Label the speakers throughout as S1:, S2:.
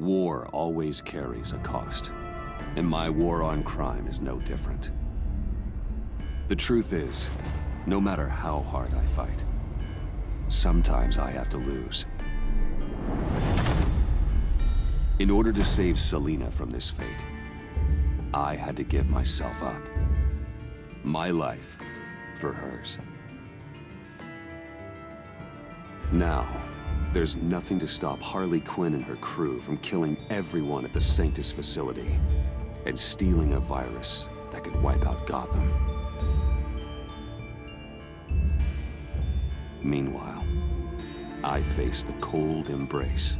S1: War always carries a cost, and my war on crime is no different. The truth is, no matter how hard I fight, sometimes I have to lose. In order to save Selina from this fate, I had to give myself up. My life for hers. Now, there's nothing to stop Harley Quinn and her crew from killing everyone at the SANCTUS facility and stealing a virus that could wipe out Gotham. Meanwhile, I face the cold embrace.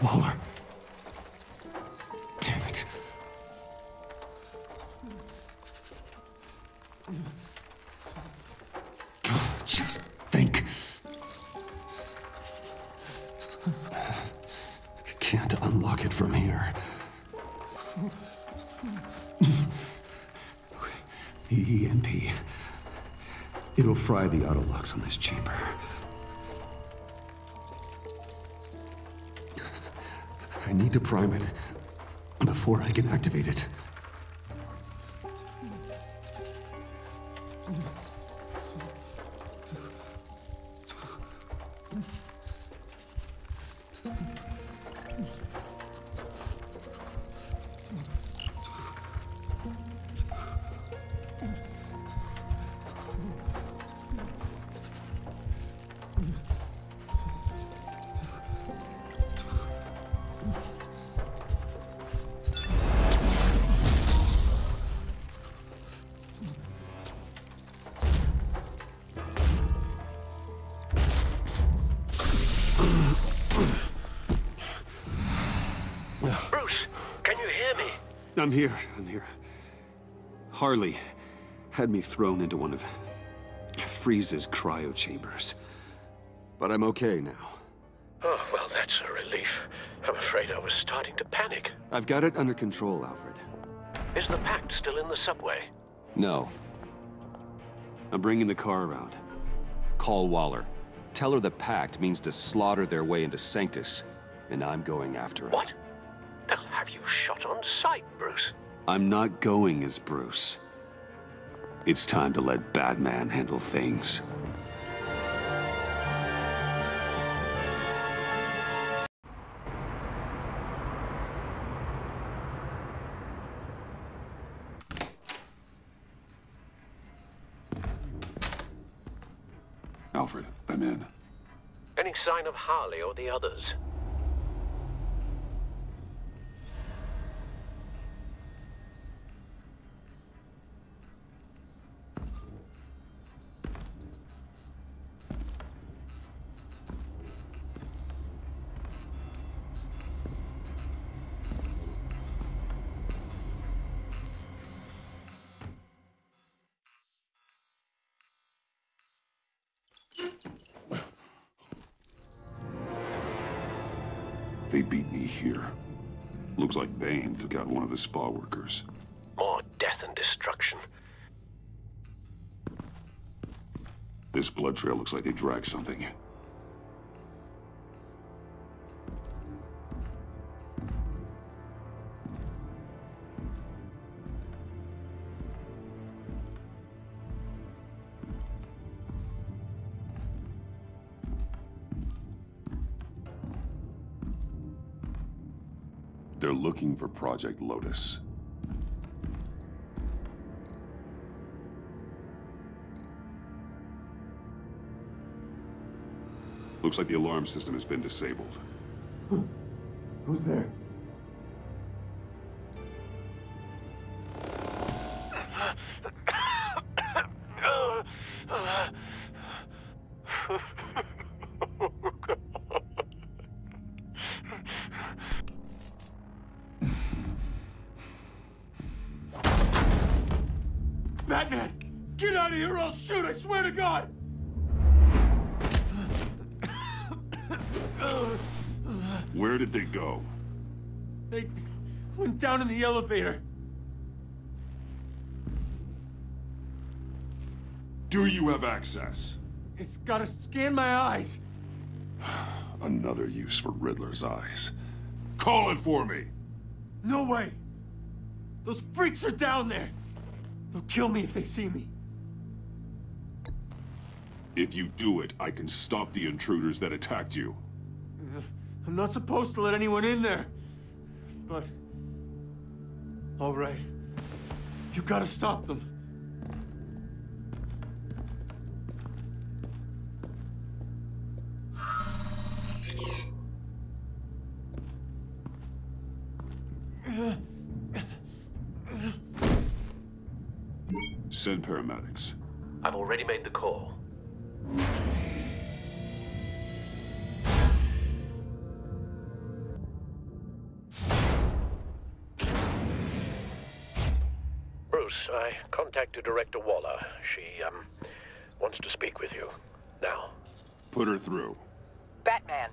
S2: Waller. Damn it. Just think. Can't unlock it from here. The EMP. It'll fry the auto locks on this chamber. I need to prime it before I can activate it. I'm here. Harley had me thrown into one of Freeze's cryo chambers. But I'm okay now.
S3: Oh, well, that's a relief. I'm afraid I was starting to panic.
S1: I've got it under control, Alfred.
S3: Is the Pact still in the subway?
S1: No. I'm bringing the car around. Call Waller. Tell her the Pact means to slaughter their way into SANCTUS, and I'm going after it.
S3: What? They'll have you shot on sight, Bruce.
S1: I'm not going as Bruce. It's time to let Batman handle things.
S4: Alfred, I'm in.
S3: Any sign of Harley or the others?
S4: They beat me here. Looks like Bane took out one of the spa workers.
S3: More death and destruction.
S4: This blood trail looks like they dragged something. They're looking for Project Lotus. Looks like the alarm system has been disabled.
S2: Who's there?
S5: Batman! Get out of here or I'll shoot, I swear to God!
S4: Where did they go?
S5: They went down in the elevator.
S4: Do you have access?
S5: It's gotta scan my eyes.
S4: Another use for Riddler's eyes. Call it for me!
S5: No way. Those freaks are down there. They'll kill me if they see me.
S4: If you do it, I can stop the intruders that attacked you.
S5: I'm not supposed to let anyone in there. But... all right. You gotta stop them.
S4: Send paramedics.
S3: I've already made the call. Bruce, I contacted Director Waller. She, wants to speak with you. Now.
S4: Put her through.
S6: Batman,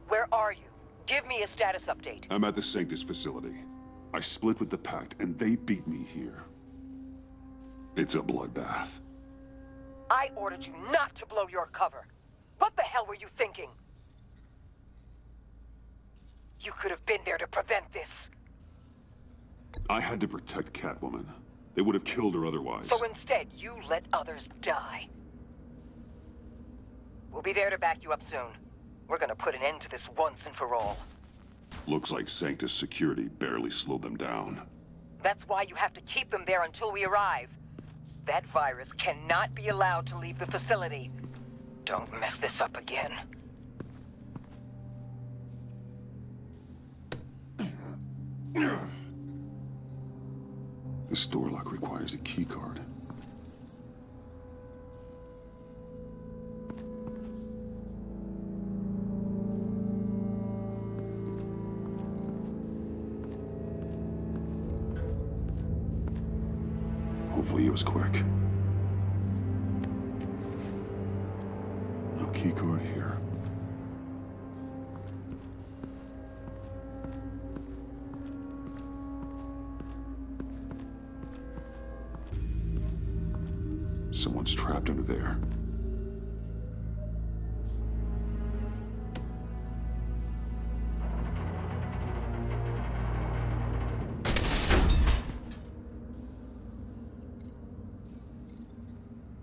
S6: where are you? Give me a status update.
S4: I'm at the SANCTUS facility. I split with the Pact, and they beat me here. It's a bloodbath.
S6: I ordered you not to blow your cover. What the hell were you thinking? You could have been there to prevent this.
S4: I had to protect Catwoman. They would have killed her otherwise.
S6: So instead, you let others die. We'll be there to back you up soon. We're gonna put an end to this once and for all.
S4: Looks like SANCTUS security barely slowed them down.
S6: That's why you have to keep them there until we arrive. That virus cannot be allowed to leave the facility. Don't mess this up again.
S4: This door lock requires a keycard. Hopefully he was quick. No keycard here. Someone's trapped under there.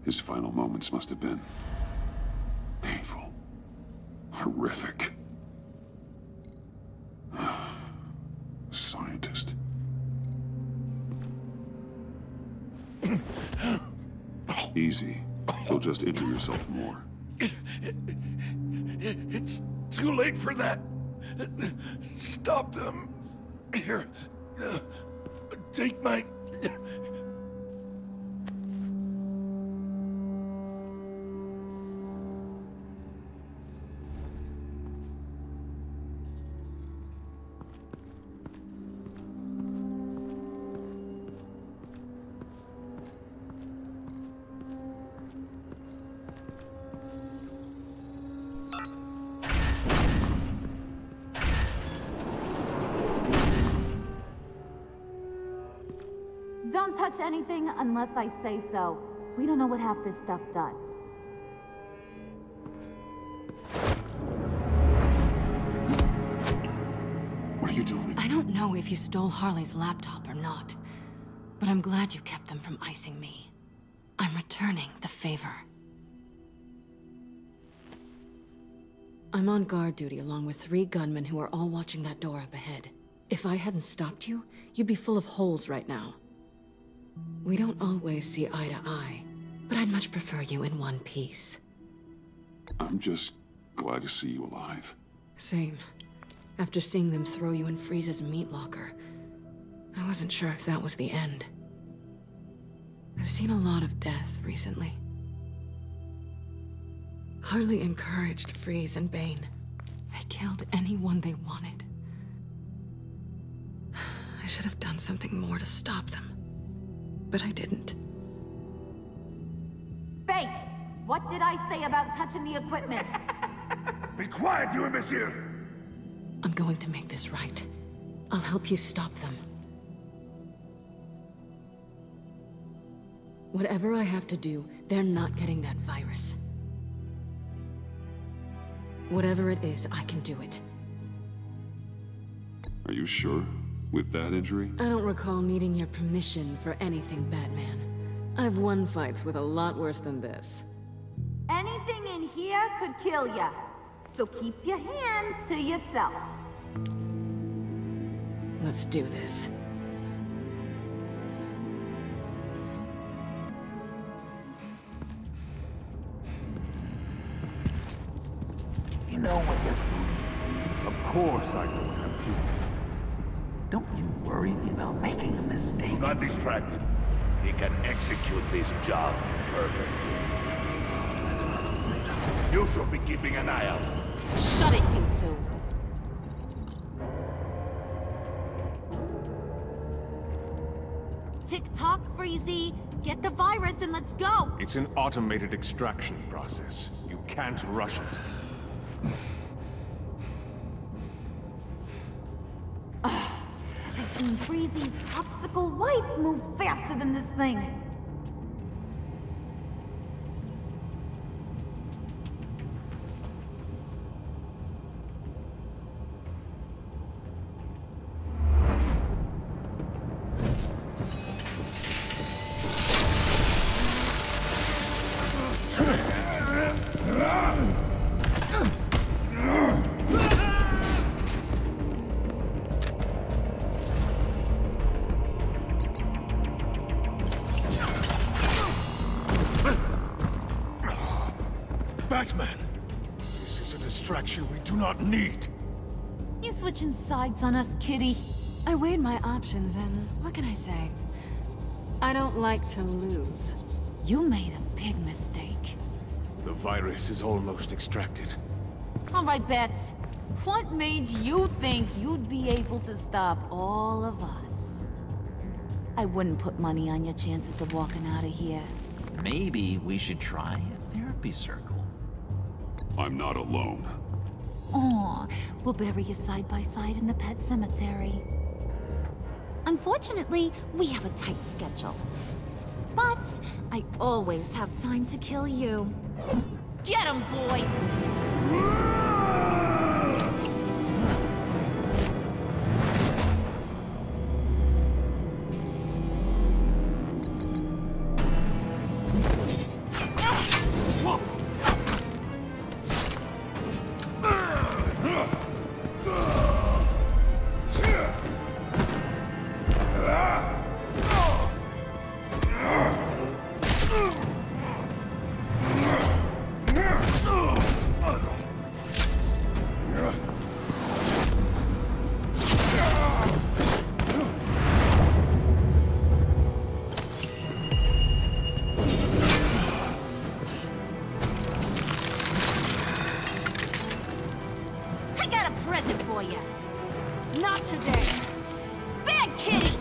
S4: His final moments must have been painful, horrific. Scientist. Easy. You'll just injure yourself more.
S7: It's too late for that. Stop them. Here. Take my...
S8: Don't touch anything unless I say so. We don't know what half this stuff does.
S4: What are you doing?
S9: I don't know if you stole Harley's laptop or not, but I'm glad you kept them from icing me. I'm returning the favor. I'm on guard duty along with 3 gunmen who are all watching that door up ahead. If I hadn't stopped you, you'd be full of holes right now. We don't always see eye to eye, but I'd much prefer you in one piece.
S4: I'm just glad to see you alive.
S9: Same. After seeing them throw you in Freeze's meat locker, I wasn't sure if that was the end. I've seen a lot of death recently. Harley encouraged Freeze and Bane. They killed anyone they wanted. I should have done something more to stop them. But I didn't.
S8: Bane! What did I say about touching the equipment?
S7: Be quiet, you imbecile!
S9: I'm going to make this right. I'll help you stop them. Whatever I have to do, they're not getting that virus. Whatever it is, I can do it.
S4: Are you sure? With that injury?
S9: I don't recall needing your permission for anything, Batman. I've won fights with a lot worse than this.
S8: Anything in here could kill ya. So keep your hands to yourself.
S9: Let's do this.
S10: You know what you're doing.
S11: Of course I know what I'm doing.
S10: Don't you worry about making a mistake.
S11: Do not distract him. He can execute this job perfectly.
S10: That's what I'm afraid of.
S11: You should be keeping an eye out.
S12: Shut it, you two. Tick-tock, Freezy. Get the virus and let's go.
S11: It's an automated extraction process. You can't rush it.
S8: I've seen Freezy's popsicle wife move faster than this thing.
S7: Batman! This is a distraction we do not need.
S12: You switching sides on us, kitty?
S9: I weighed my options and what can I say? I don't like to lose.
S12: You made a big mistake.
S7: The virus is almost extracted.
S12: All right, Bats. What made you think you'd be able to stop all of us? I wouldn't put money on your chances of walking out of here.
S10: Maybe we should try a therapy circle.
S4: I'm not alone.
S12: Aw, we'll bury you side by side in the pet cemetery. Unfortunately, we have a tight schedule. But I always have time to kill you. Get 'em, boys! Not today. Bad kitty!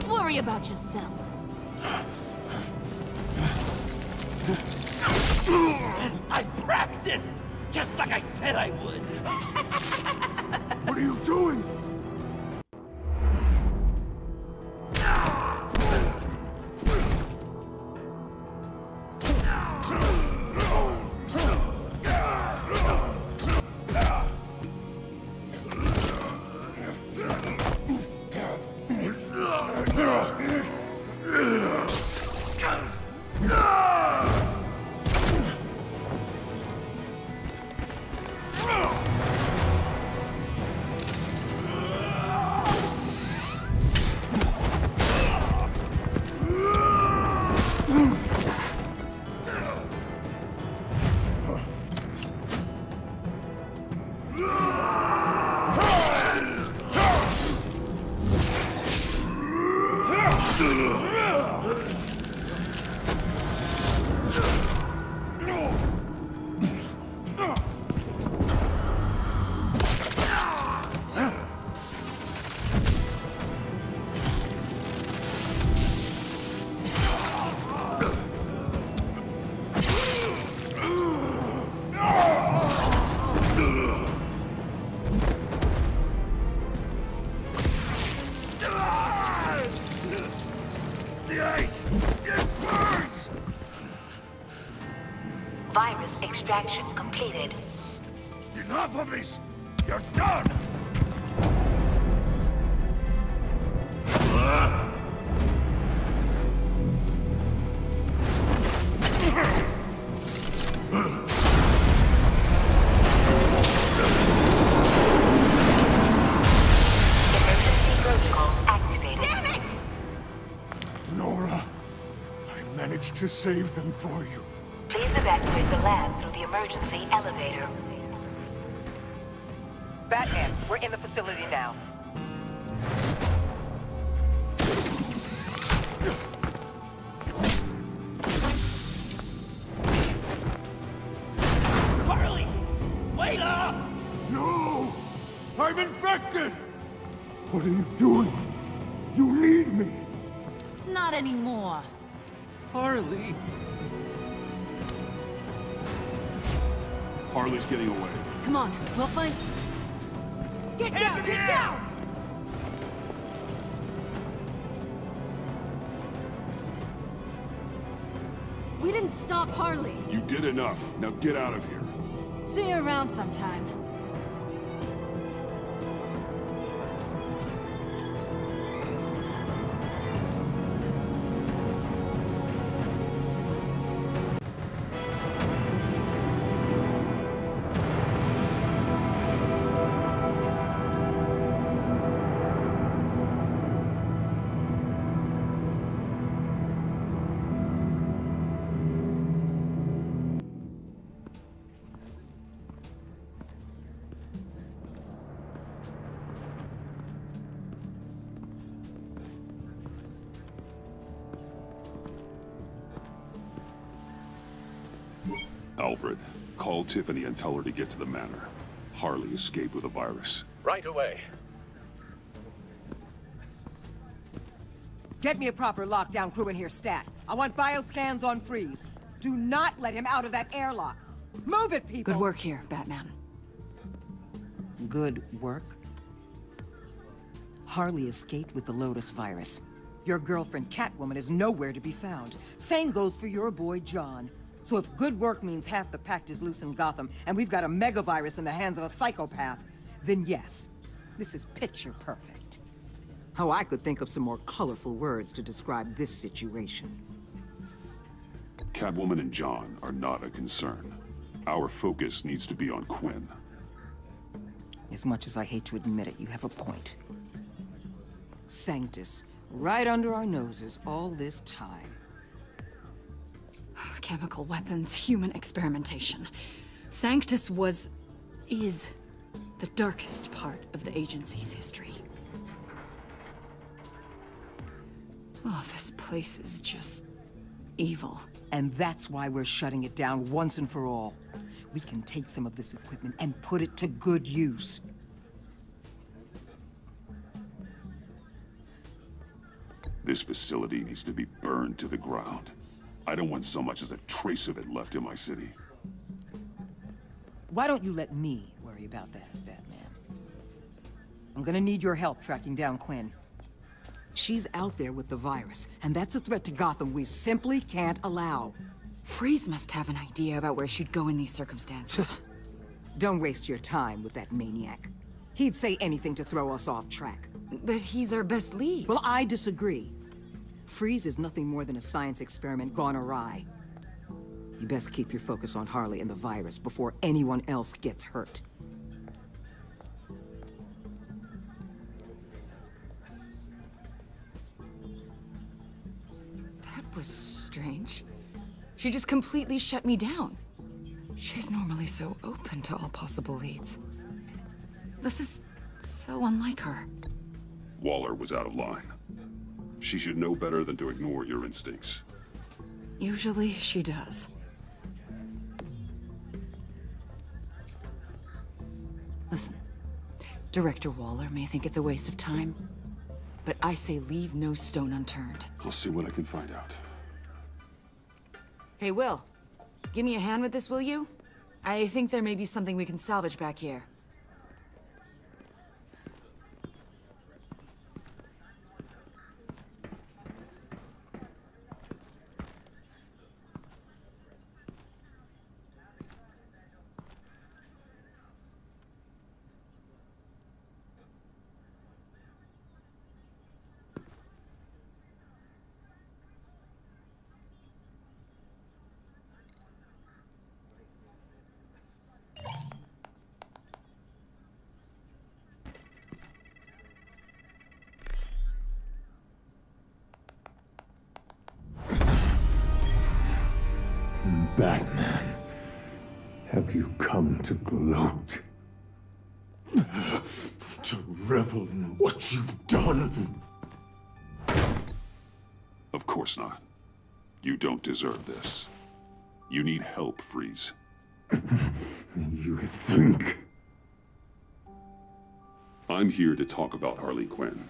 S12: Worry about yourself.
S10: I practiced! Just like I said I would!
S7: What are you doing?
S13: Virus extraction completed.
S10: Enough of this! You're done!
S13: Emergency protocols activated.
S8: Damn it!
S7: Nora, I managed to save them for you.
S13: Please evacuate the lab through the emergency elevator.
S6: Batman, we're in the facility now.
S10: Harley! Wait up!
S5: No! I'm infected! What are you doing? You need me!
S12: Not anymore.
S5: Harley!
S4: Harley's getting away.
S9: Come on, we'll find...
S8: Get down! Get down!
S9: We didn't stop Harley.
S4: You did enough. Now get out of here.
S9: See you around sometime.
S4: Alfred, call Tiffany and tell her to get to the Manor. Harley escaped with a virus.
S3: Right away.
S6: Get me a proper lockdown crew in here, stat. I want bioscans on freeze. Do not let him out of that airlock. Move it, people!
S9: Good work here, Batman.
S6: Good work? Harley escaped with the Lotus virus. Your girlfriend, Catwoman, is nowhere to be found. Same goes for your boy, John. So if good work means half the pact is loose in Gotham, and we've got a megavirus in the hands of a psychopath, then yes, this is picture perfect. Oh, I could think of some more colorful words to describe this situation.
S4: Catwoman and John are not a concern. Our focus needs to be on Quinn.
S6: As much as I hate to admit it, you have a point. Sanctus, right under our noses all this time.
S9: Chemical weapons, human experimentation. Sanctus is the darkest part of the agency's history. Oh, this place is just evil.
S6: And that's why we're shutting it down once and for all. We can take some of this equipment and put it to good use.
S4: This facility needs to be burned to the ground. I don't want so much as a trace of it left in my city.
S6: Why don't you let me worry about that, Batman? I'm gonna need your help tracking down Quinn. She's out there with the virus, and that's a threat to Gotham we simply can't allow.
S9: Freeze must have an idea about where she'd go in these circumstances.
S6: Don't waste your time with that maniac. He'd say anything to throw us off track.
S9: But he's our best lead.
S6: Well, I disagree. Freeze is nothing more than a science experiment gone awry. You best keep your focus on Harley and the virus before anyone else gets hurt.
S9: That was strange. She just completely shut me down. She's normally so open to all possible leads. This is so unlike her.
S4: Waller was out of line. She should know better than to ignore your instincts.
S9: Usually she does. Listen, Director Waller may think it's a waste of time, but I say leave no stone unturned.
S4: I'll see what I can find out.
S9: Hey, Will, give me a hand with this, will you? I think there may be something we can salvage back here.
S7: Batman, have you come to gloat? To revel in what you've done?
S4: Of course not. You don't deserve this. You need help, Freeze.
S7: You think?
S4: I'm here to talk about Harley Quinn.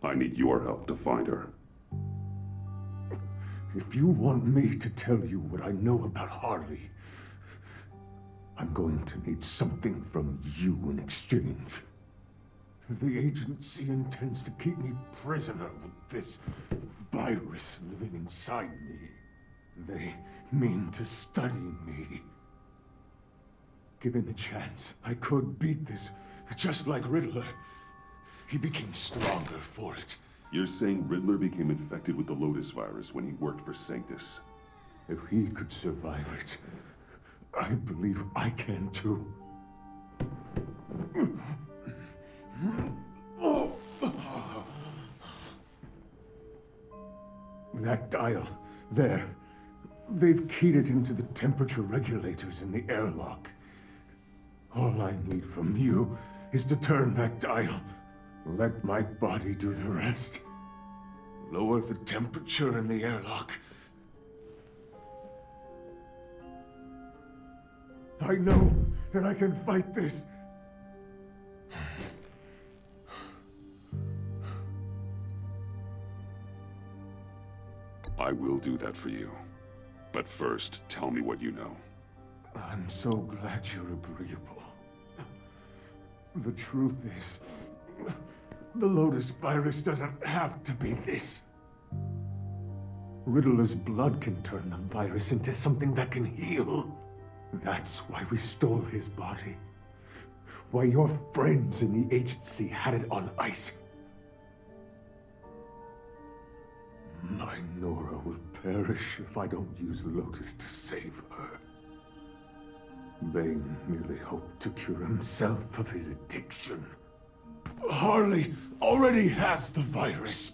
S4: I need your help to find her.
S7: If you want me to tell you what I know about Harley, I'm going to need something from you in exchange. The agency intends to keep me prisoner with this virus living inside me. They mean to study me. Given the chance, I could beat this, just like Riddler. He became stronger for it.
S4: You're saying Riddler became infected with the Lotus virus when he worked for Sanctus?
S7: If he could survive it, I believe I can too. That dial, there. They've keyed it into the temperature regulators in the airlock. All I need from you is to turn that dial. Let my body do the rest. Lower the temperature in the airlock. I know that I can fight this.
S4: I will do that for you. But first, tell me what you know.
S7: I'm so glad you're agreeable. The truth is, the Lotus virus doesn't have to be this. Riddler's blood can turn the virus into something that can heal. That's why we stole his body. Why your friends in the agency had it on ice. My Nora will perish if I don't use Lotus to save her. Bane merely hoped to cure himself of his addiction. Harley already has the virus.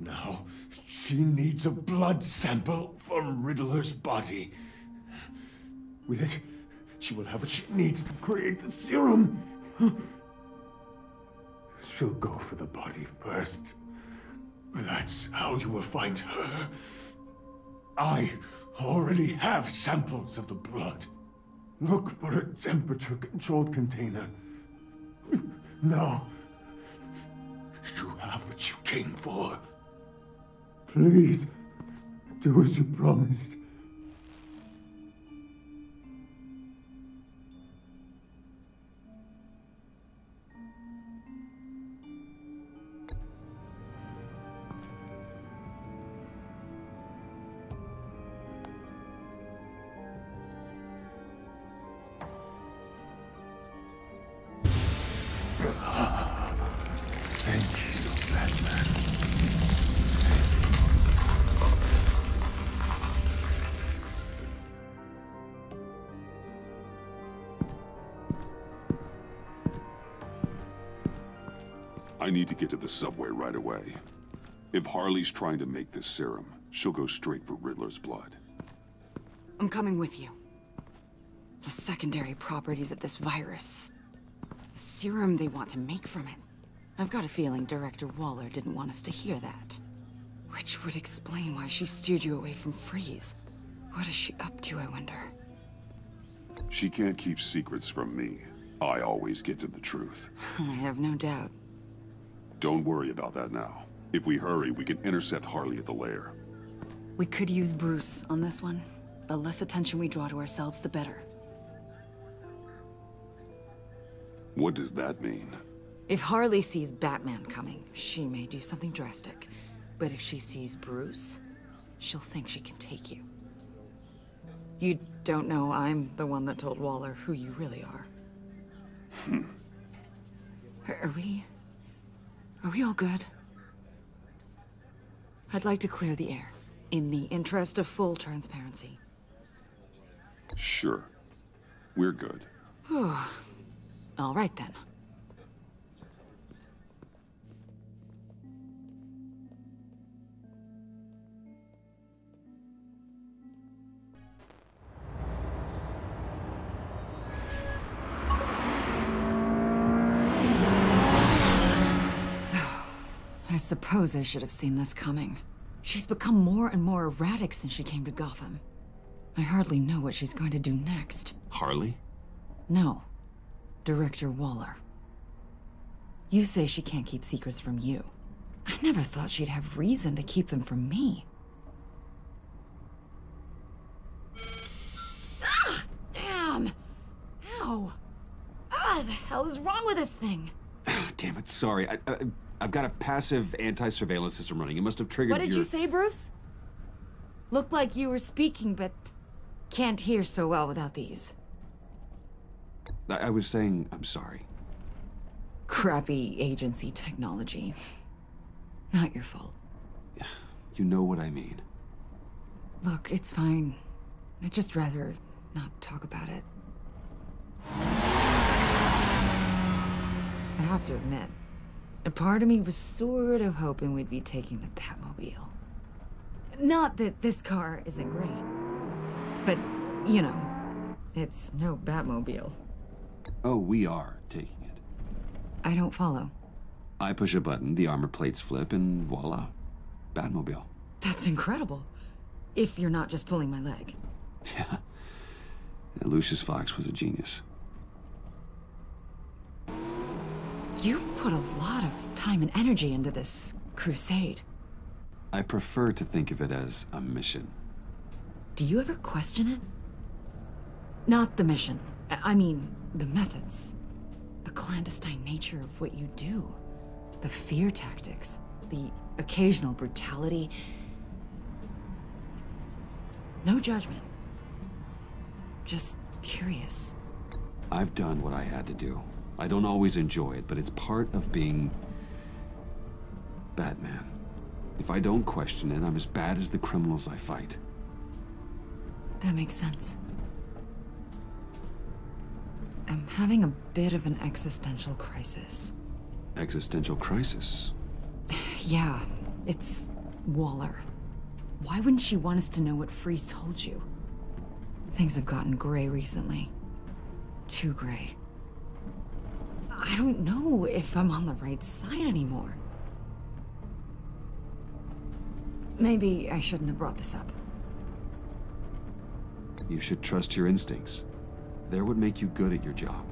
S7: Now, she needs a blood sample from Riddler's body. With it, she will have what she needs to create the serum. She'll go for the body first. That's how you will find her. I already have samples of the blood. Look for a temperature-controlled container. Now, you have what you came for. Please, do as you promised.
S4: I need to get to the subway right away. If Harley's trying to make this serum, she'll go straight for Riddler's blood.
S9: I'm coming with you. The secondary properties of this virus. The serum they want to make from it. I've got a feeling Director Waller didn't want us to hear that. Which would explain why she steered you away from Freeze. What is she up to, I wonder?
S4: She can't keep secrets from me. I always get to the truth.
S9: I have no doubt.
S4: Don't worry about that now. If we hurry, we can intercept Harley at the lair.
S9: We could use Bruce on this one. The less attention we draw to ourselves, the better.
S4: What does that mean?
S9: If Harley sees Batman coming, she may do something drastic. But if she sees Bruce, she'll think she can take you. You don't know I'm the one that told Waller who you really are. Are we all good? I'd like to clear the air, in the interest of full transparency.
S4: Sure. We're good.
S9: All right then.
S14: suppose I should have seen this coming. She's become more and more erratic since she came to Gotham. I hardly know what she's going to do next.
S2: Harley?
S14: No. Director Waller. You say she can't keep secrets from you. I never thought she'd have reason to keep them from me. Ah! Damn! Ow! Ah, the hell is wrong with this thing?
S2: Damn it, sorry. I've got a passive anti-surveillance system running. It must have triggered
S14: What did you say, Bruce? Looked like you were speaking, but can't hear so well without these.
S2: I was saying, I'm sorry.
S14: Crappy agency technology. Not your fault.
S2: You know what I mean.
S14: Look, it's fine. I'd just rather not talk about it. I have to admit, a part of me was sort of hoping we'd be taking the Batmobile. Not that this car isn't great, but, you know, it's no Batmobile.
S2: Oh, we are taking it.
S14: I don't follow.
S2: I push a button, the armor plates flip, and voila. Batmobile.
S14: That's incredible. If you're not just pulling my leg.
S2: Yeah. Lucius Fox was a genius.
S14: You've put a lot of time and energy into this crusade.
S2: I prefer to think of it as a mission.
S14: Do you ever question it? Not the mission. I mean, the methods. The clandestine nature of what you do. The fear tactics. The occasional brutality. No judgment. Just curious.
S2: I've done what I had to do. I don't always enjoy it, but it's part of being Batman. If I don't question it, I'm as bad as the criminals I fight.
S14: That makes sense. I'm having a bit of an existential crisis.
S2: Existential crisis?
S14: Yeah, it's Waller. Why wouldn't she want us to know what Freeze told you? Things have gotten gray recently. Too gray. I don't know if I'm on the right side anymore. Maybe I shouldn't have brought this up.
S2: You should trust your instincts. They're what make you good at your job.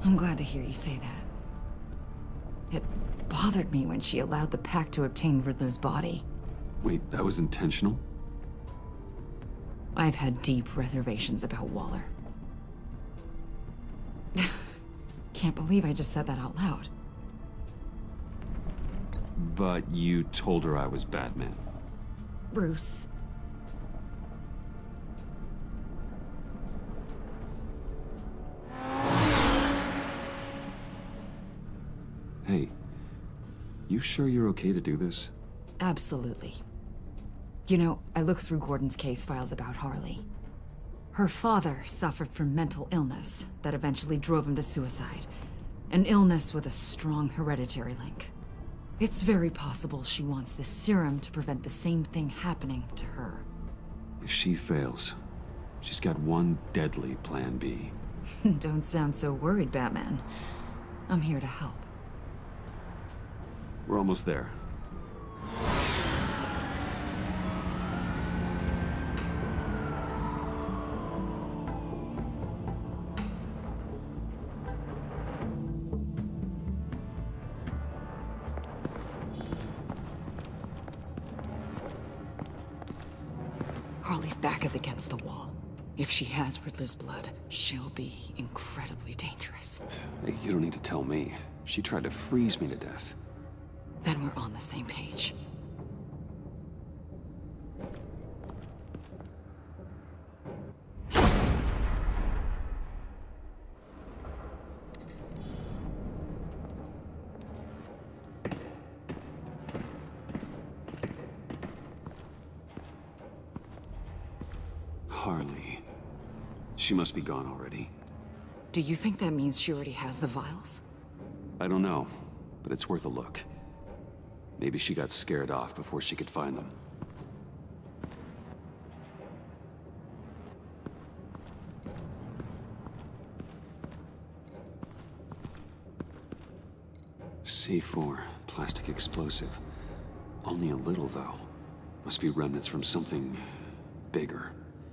S14: I'm glad to hear you say that. It bothered me when she allowed the Pact to obtain Riddler's body.
S2: Wait, that was intentional?
S14: I've had deep reservations about Waller. Can't believe I just said that out loud.
S2: But you told her I was Batman.
S14: Bruce.
S2: Hey, you sure you're okay to do this?
S14: Absolutely. You know, I looked through Gordon's case files about Harley. Her father suffered from mental illness that eventually drove him to suicide. An illness with a strong hereditary link. It's very possible she wants this serum to prevent the same thing happening to her.
S2: If she fails, she's got one deadly plan B.
S14: Don't sound so worried, Batman. I'm here to help.
S2: We're almost there.
S14: Harley's back is against the wall. If she has Riddler's blood, she'll be incredibly dangerous.
S2: Hey, you don't need to tell me. She tried to freeze me to death.
S14: Then we're on the same page.
S2: Harley. She must be gone already.
S14: Do you think that means she already has the vials?
S2: I don't know, but it's worth a look. Maybe she got scared off before she could find them. C4 plastic explosive. Only a little, though. Must be remnants from something bigger.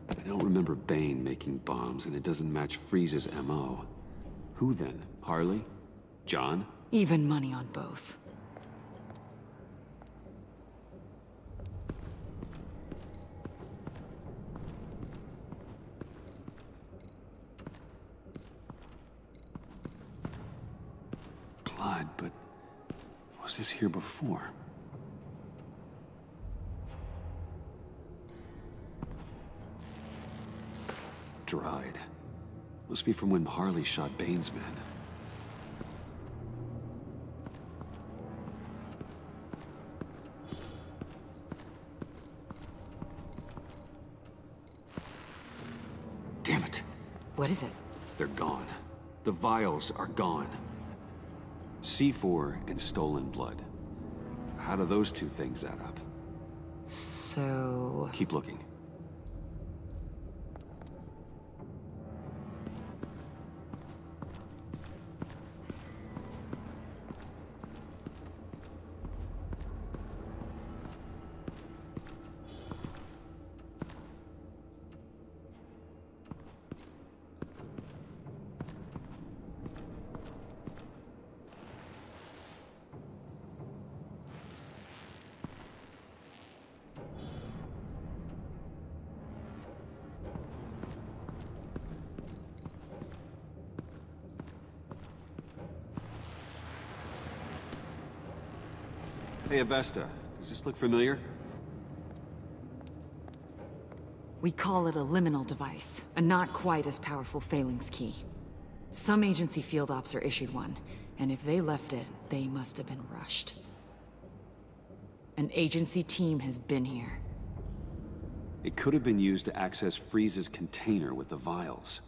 S2: I don't remember Bane making bombs, and it doesn't match Freeze's MO. Who then? Harley? John?
S14: Even money on both.
S2: Blood, but was this here before? Dried. Must be from when Harley shot Bane's men. Damn it.
S14: What is it?
S2: They're gone. The vials are gone. C4 and stolen blood. How do those two things add up?
S14: So...
S2: Keep looking. Hey, Avesta. Does this look familiar?
S14: We call it a liminal device, a not quite as powerful phalanx key. Some agency field ops are issued one, and if they left it, they must have been rushed. An agency team has been here.
S2: It could have been used to access Freeze's container with the vials.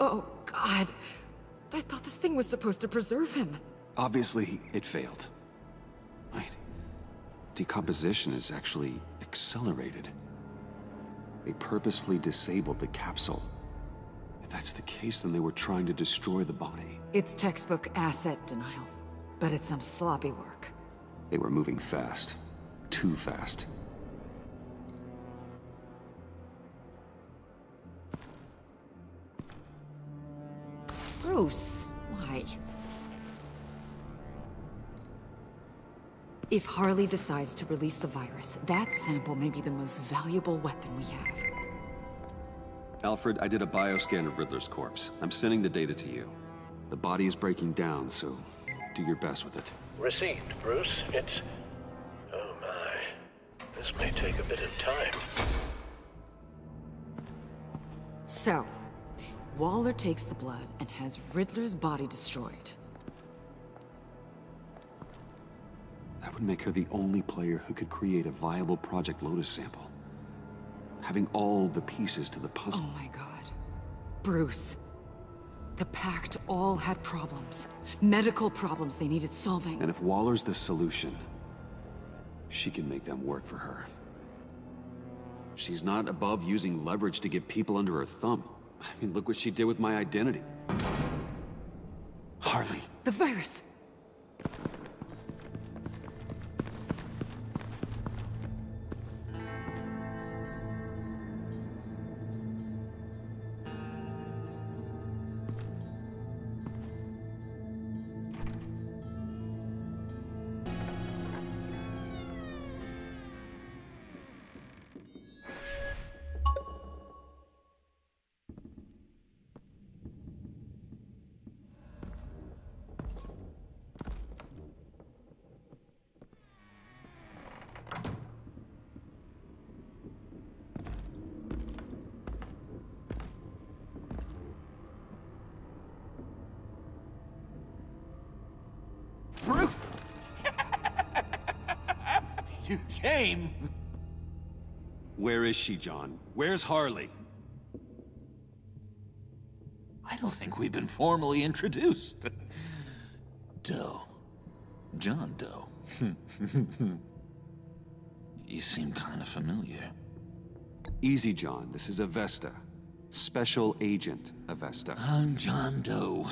S14: Oh, God. I thought this thing was supposed to preserve him.
S2: Obviously, it failed. Wait. Decomposition is actually accelerated. They purposefully disabled the capsule. If that's the case, then they were trying to destroy the body.
S14: It's textbook asset denial, but it's some sloppy work.
S2: They were moving fast. Too fast.
S14: Bruce, why? If Harley decides to release the virus, that sample may be the most valuable weapon we have.
S2: Alfred, I did a bioscan of Riddler's corpse. I'm sending the data to you. The body is breaking down, so do your best with it.
S3: Received, Bruce. It's... oh my. This may take a bit of time.
S14: So, Waller takes the blood and has Riddler's body destroyed.
S2: That would make her the only player who could create a viable Project Lotus sample. Having all the pieces to the puzzle.
S14: Oh my God. Bruce. The Pact all had problems. Medical problems they needed solving.
S2: And if Waller's the solution, she can make them work for her. She's not above using leverage to get people under her thumb. I mean, look what she did with my identity. Harley.
S14: The virus!
S10: Bruce! You came!
S2: Where is she, John? Where's Harley?
S10: I don't think we've been formally introduced. Doe. John Doe. You seem kind of familiar.
S2: Easy, John. This is Avesta. Special Agent Avesta.
S10: I'm John Doe.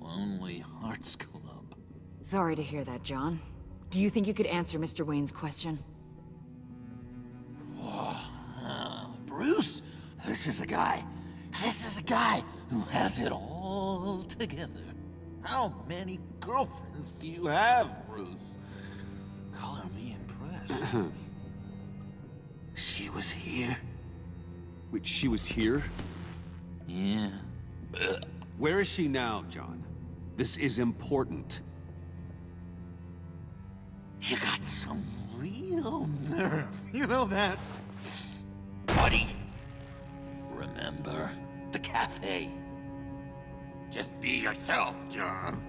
S10: Lonely Hearts Club.
S14: Sorry to hear that, John. Do you think you could answer Mr. Wayne's question?
S10: Bruce, this is a guy who has it all together. How many girlfriends do you have, Bruce? Color me impressed. She was here.
S2: Wait, she was here?
S10: Yeah.
S2: Where is she now, John? This is important.
S10: You got some real nerve, you know that? Buddy, remember the cafe? Just be yourself, John.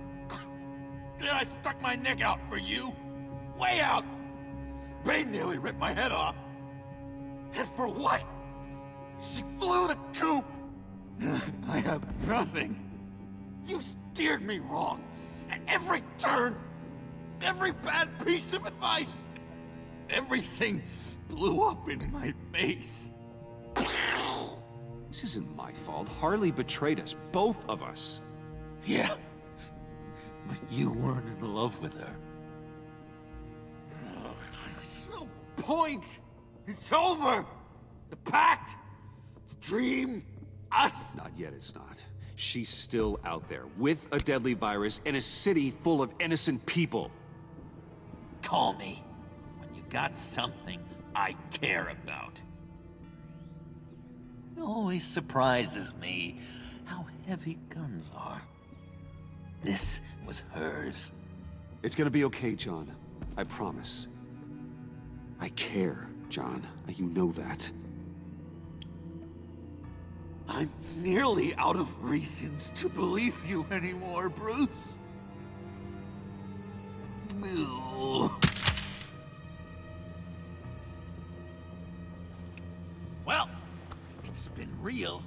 S10: Then I stuck my neck out for you. Way out! Bane nearly ripped my head off. And for what? She flew the coop! And I have nothing. You steered me wrong. At every turn. Every bad piece of advice. Everything blew up in my face.
S2: This isn't my fault. Harley betrayed us, both of us.
S10: Yeah. But you weren't in love with her. There's no point. It's over. The pact. The dream. Us.
S2: Not yet, it's not. She's still out there, with a deadly virus in a city full of innocent people.
S10: Call me when you got something I care about. It always surprises me how heavy guns are. This was hers.
S2: It's gonna be okay, John. I promise. I care, John. You know that.
S10: I'm nearly out of reasons to believe you anymore, Bruce. Ew. Well, it's been real.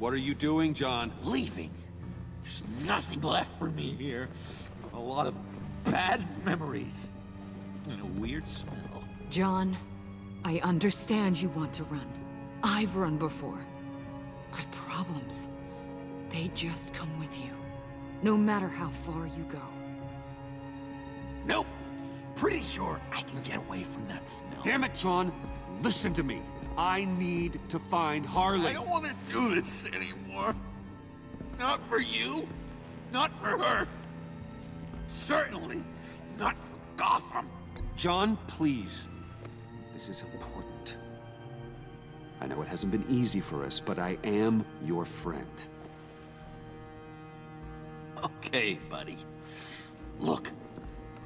S2: What are you doing, John?
S10: Leaving. There's nothing left for me here. A lot of bad memories. And a weird smell.
S14: John, I understand you want to run. I've run before. But problems, they just come with you. No matter how far you go.
S10: Nope. Pretty sure I can get away from that smell.
S2: Damn it, John. Listen to me. I need to find Harley.
S10: I don't want to do this anymore. Not for you. Not for her. Certainly not for Gotham.
S2: John, please. This is important. I know it hasn't been easy for us, but I am your friend.
S10: Okay, buddy. Look,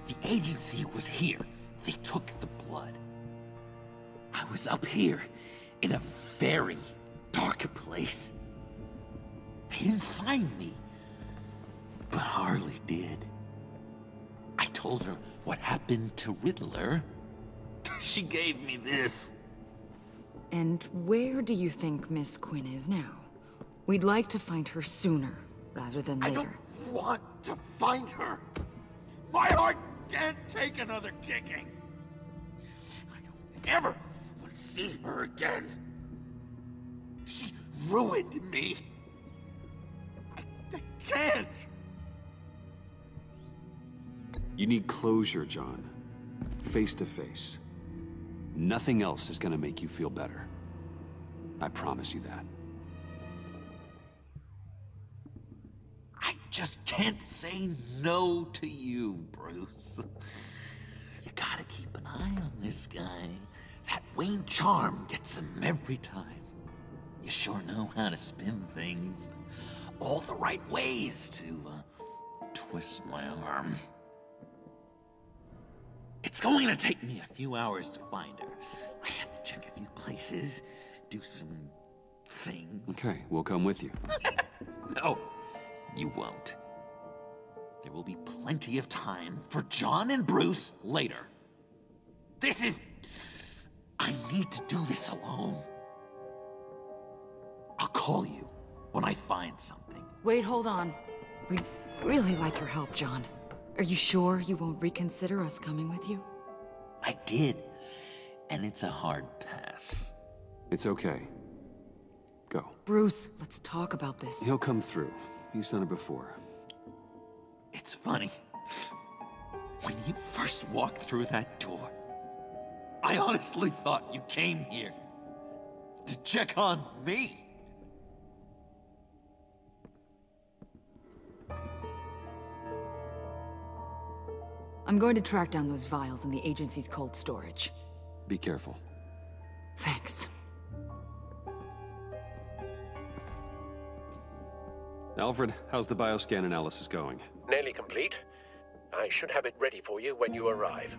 S10: the agency was here. They took the blood. I was up here in a very dark place. They didn't find me, but Harley did. I told her what happened to Riddler. She gave me this.
S14: And where do you think Miss Quinn is now? We'd like to find her sooner, rather than later.
S10: I don't want to find her. My heart can't take another kicking. I don't ever want to see her again. She ruined me. I can't.
S2: You need closure, John. Face to face. Nothing else is gonna make you feel better. I promise you that.
S10: I just can't say no to you, Bruce. You gotta keep an eye on this guy. That Wayne charm gets him every time. You sure know how to spin things. All the right ways to twist my arm. It's going to take me a few hours to find her. I have to check a few places, do some things.
S2: Okay, we'll come with you.
S10: No, you won't. There will be plenty of time for John and Bruce later. This is... I need to do this alone. I'll call you when I find something.
S14: Wait, hold on. We'd really like your help, John. Are you sure you won't reconsider us coming with you?
S10: I did. And it's a hard pass.
S2: It's okay. Go.
S14: Bruce, let's talk about this.
S2: He'll come through. He's done it before.
S10: It's funny. When you first walked through that door, I honestly thought you came here to check on me.
S14: I'm going to track down those vials in the agency's cold storage.
S2: Be careful.
S14: Thanks.
S2: Alfred, how's the bioscan analysis going?
S3: Nearly complete. I should have it ready for you when you arrive.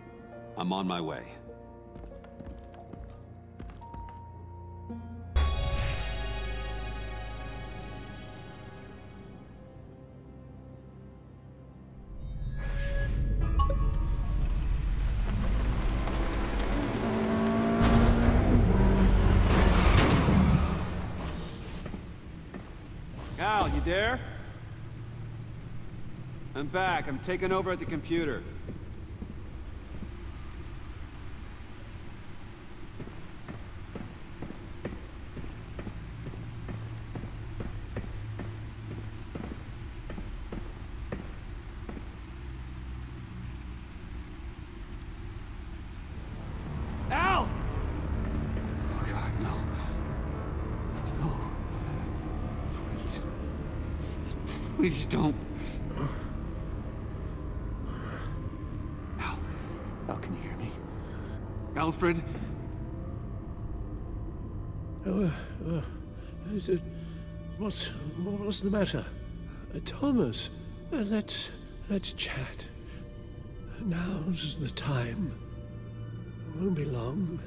S2: I'm on my way.
S15: Al, you there? I'm back. I'm taking over at the computer. Al!
S2: Oh God, no. No. Please. Please don't. Al, can you hear me? Alfred?
S16: What's the matter? Thomas, let's chat. Now's the time. Won't be long.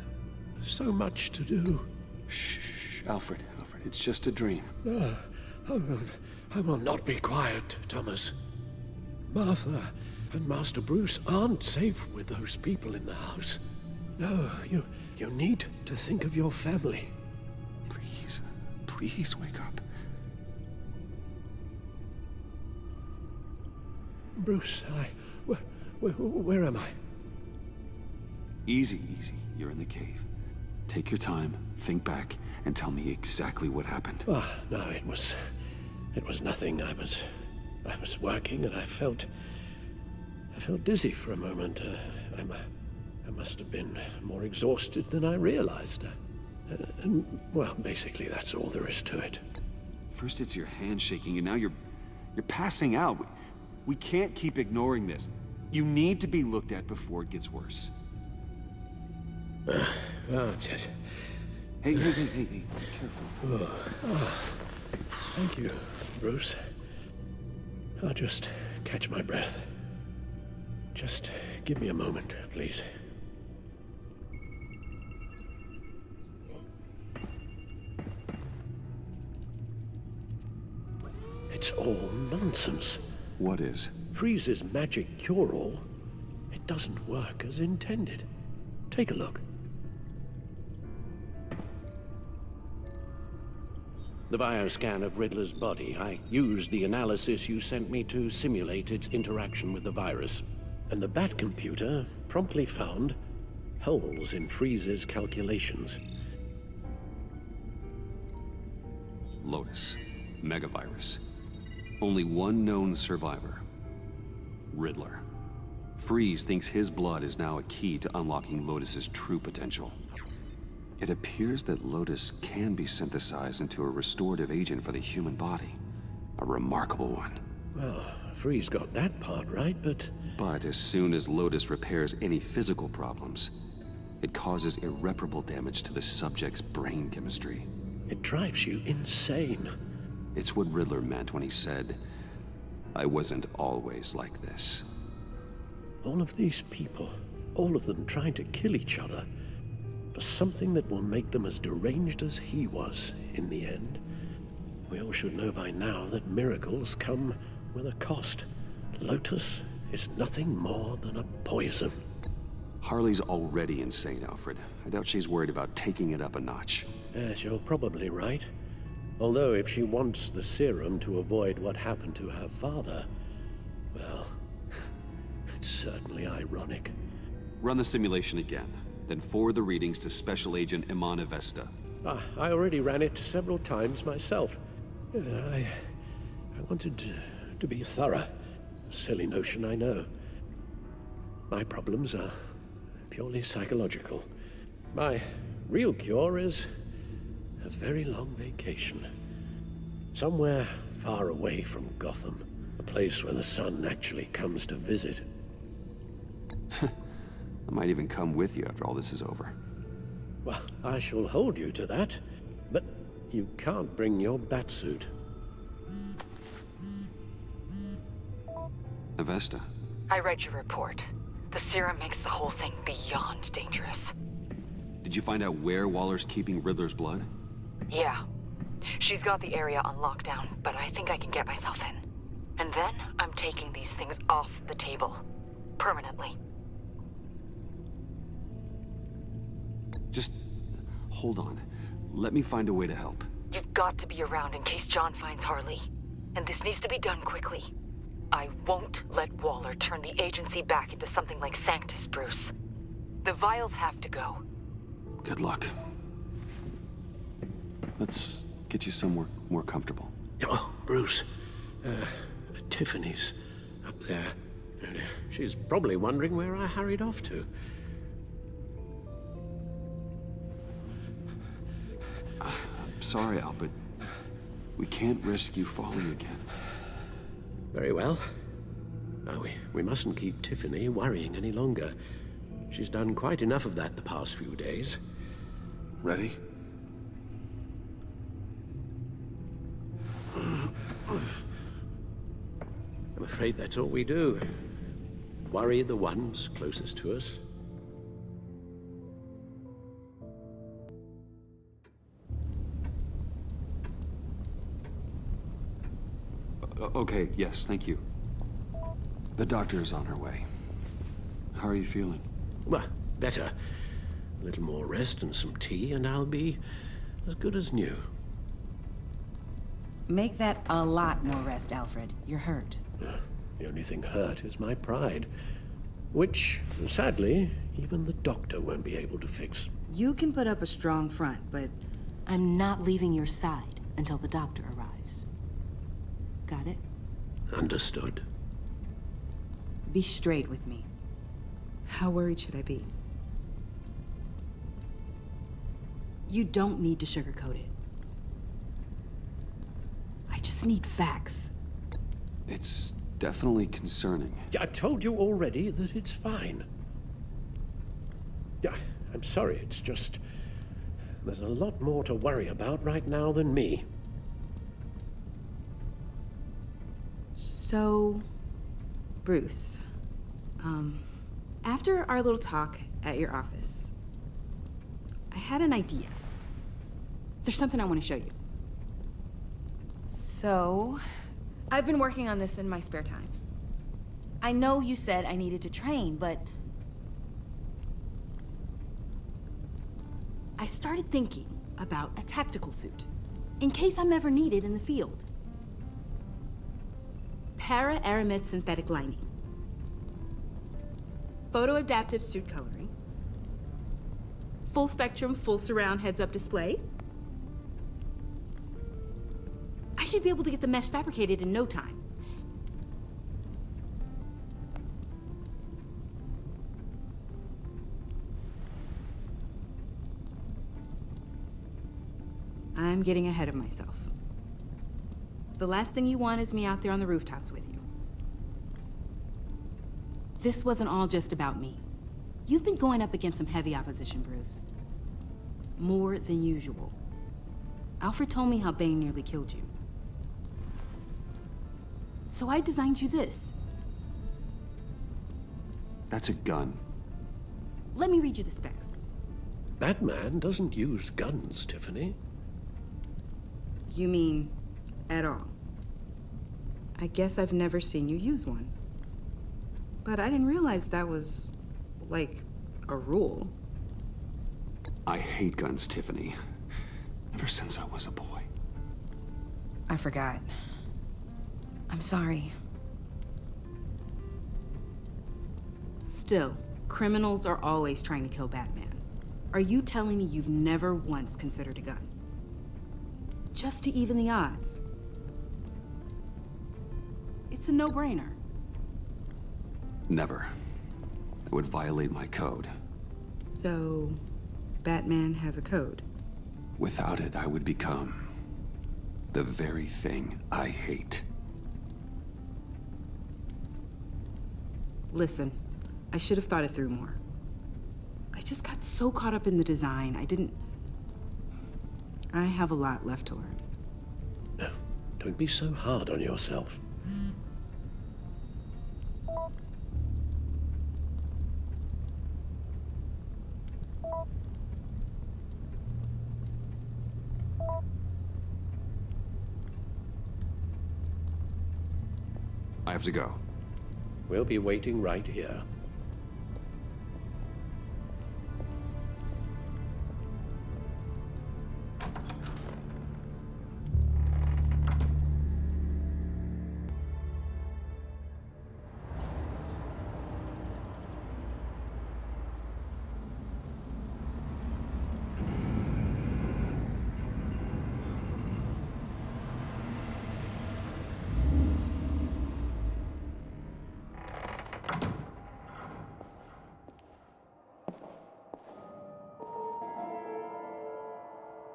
S16: So much to do.
S2: Shh, Alfred, it's just a dream.
S16: I will not be quiet, Thomas. Martha and Master Bruce aren't safe with those people in the house. No, you need to think of your family.
S2: Please wake up.
S16: Bruce, where am I?
S2: Easy. You're in the cave. Take your time, think back, and tell me exactly what happened.
S16: No, it was nothing. I was working and I felt dizzy for a moment. I must have been more exhausted than I realized. Well, basically that's all there is to it.
S2: First it's your hand shaking, and now you're passing out. We can't keep ignoring this. You need to be looked at before it gets worse. Hey, be careful.
S16: Thank you, Bruce. I'll just catch my breath. Just give me a moment, please. It's all nonsense.
S2: What is?
S16: Freeze's magic cure-all. It doesn't work as intended. Take a look. The bioscan of Riddler's body. I used the analysis you sent me to simulate its interaction with the virus. And the Bat computer promptly found holes in Freeze's calculations.
S2: Lotus. Megavirus. Only one known survivor. Riddler. Freeze thinks his blood is now a key to unlocking Lotus's true potential. It appears that Lotus can be synthesized into a restorative agent for the human body. A remarkable one.
S16: Well, Freeze got that part right, but...
S2: But as soon as Lotus repairs any physical problems, it causes irreparable damage to the subject's brain chemistry.
S16: It drives you insane.
S2: It's what Riddler meant when he said, "I wasn't always like this."
S16: All of these people, all of them trying to kill each other, for something that will make them as deranged as he was in the end. We all should know by now that miracles come with a cost. Lotus is nothing more than a poison.
S2: Harley's already insane, Alfred. I doubt she's worried about taking it up a notch.
S16: Yes, you're probably right. Although if she wants the serum to avoid what happened to her father, well, It's certainly ironic.
S2: Run the simulation again, then forward the readings to Special Agent Iman Avesta.
S16: I already ran it several times myself. I wanted to be thorough. Silly notion, I know. My problems are purely psychological. My real cure is a very long vacation. Somewhere far away from Gotham. A place where the sun actually comes to visit.
S2: I might even come with you after all this is over.
S16: Well, I shall hold you to that. But you can't bring your batsuit.
S2: Avesta.
S14: I read your report. The serum makes the whole thing beyond dangerous.
S2: Did you find out where Waller's keeping Riddler's blood?
S14: Yeah. She's got the area on lockdown, but I think I can get myself in. And then I'm taking these things off the table. Permanently.
S2: Just hold on. Let me find a way to help.
S14: You've got to be around in case John finds Harley. And this needs to be done quickly. I won't let Waller turn the agency back into something like SANCTUS, Bruce. The vials have to go.
S2: Good luck. Let's get you somewhere more comfortable.
S16: Oh, Bruce. Tiffany's up there. She's probably wondering where I hurried off to.
S2: I'm sorry, Al, but we can't risk you falling again.
S16: Very well. Oh, we mustn't keep Tiffany worrying any longer. She's done quite enough of that the past few days.
S2: Ready?
S16: I'm afraid that's all we do. Worry the ones closest to us.
S2: Okay, yes, thank you. The doctor is on her way. How are you feeling?
S16: Well, better. A little more rest and some tea, and I'll be as good as new.
S17: Make that a lot more rest, Alfred. You're hurt.
S16: The only thing hurt is my pride. Which, sadly, even the doctor won't be able to fix.
S17: You can put up a strong front, but I'm not leaving your side until the doctor arrives. Got it?
S16: Understood.
S17: Be straight with me. How worried should I be? You don't need to sugarcoat it. I just need facts.
S2: It's definitely concerning.
S16: Yeah, I've told you already that it's fine. Yeah, I'm sorry, it's just... there's a lot more to worry about right now than me.
S17: So, Bruce, after our little talk at your office, I had an idea. There's something I want to show you. So, I've been working on this in my spare time. I know you said I needed to train, but I started thinking about a tactical suit, in case I'm ever needed in the field. Para-aramid synthetic lining. Photo-adaptive suit coloring. Full spectrum, full surround heads-up display. I should be able to get the mesh fabricated in no time. I'm getting ahead of myself. The last thing you want is me out there on the rooftops with you. This wasn't all just about me. You've been going up against some heavy opposition, Bruce. More than usual. Alfred told me how Bane nearly killed you. So I designed you this.
S2: That's a gun.
S17: Let me read you the specs.
S16: Batman doesn't use guns, Tiffany.
S17: You mean at all? I guess I've never seen you use one. But I didn't realize that was, like, a rule.
S2: I hate guns, Tiffany. Ever since I was a boy.
S17: I forgot. I'm sorry. Still, criminals are always trying to kill Batman. Are you telling me you've never once considered a gun? Just to even the odds? It's a no-brainer.
S2: Never. It would violate my code.
S17: So, Batman has a code?
S2: Without it, I would become the very thing I hate.
S17: Listen, I should have thought it through more. I just got so caught up in the design, I have a lot left to learn.
S16: No, don't be so hard on yourself.
S2: I have to go.
S16: We'll be waiting right here.